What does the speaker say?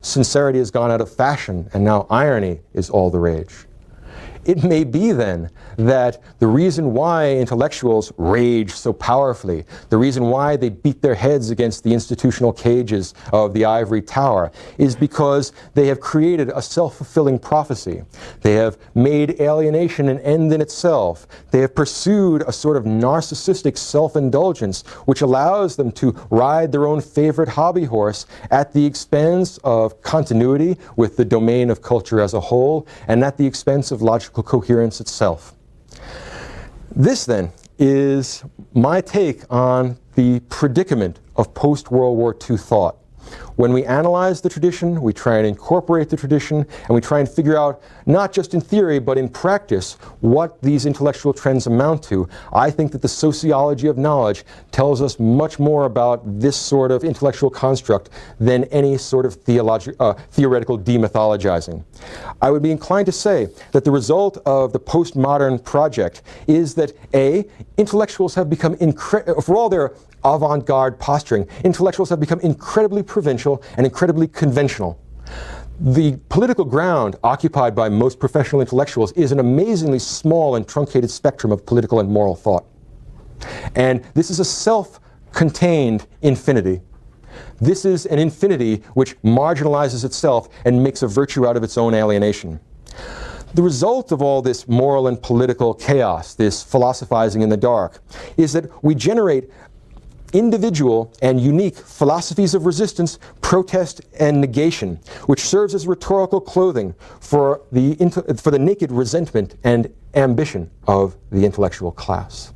sincerity has gone out of fashion and now irony is all the rage. It may be then that the reason why intellectuals rage so powerfully, the reason why they beat their heads against the institutional cages of the ivory tower, is because they have created a self-fulfilling prophecy. They have made alienation an end in itself. They have pursued a sort of narcissistic self-indulgence which allows them to ride their own favorite hobby horse at the expense of continuity with the domain of culture as a whole and at the expense of logical coherence itself. This then is my take on the predicament of post-World War II thought. When we analyze the tradition, we try and incorporate the tradition, and we try and figure out, not just in theory, but in practice, what these intellectual trends amount to. I think that the sociology of knowledge tells us much more about this sort of intellectual construct than any sort of theoretical demythologizing. I would be inclined to say that the result of the postmodern project is that A, intellectuals have become, for all their avant-garde posturing, intellectuals have become incredibly provincial and incredibly conventional. The political ground occupied by most professional intellectuals is an amazingly small and truncated spectrum of political and moral thought. And this is a self-contained infinity. This is an infinity which marginalizes itself and makes a virtue out of its own alienation. The result of all this moral and political chaos, this philosophizing in the dark, is that we generate individual and unique philosophies of resistance, protest, and negation, which serves as rhetorical clothing for the naked resentment and ambition of the intellectual class.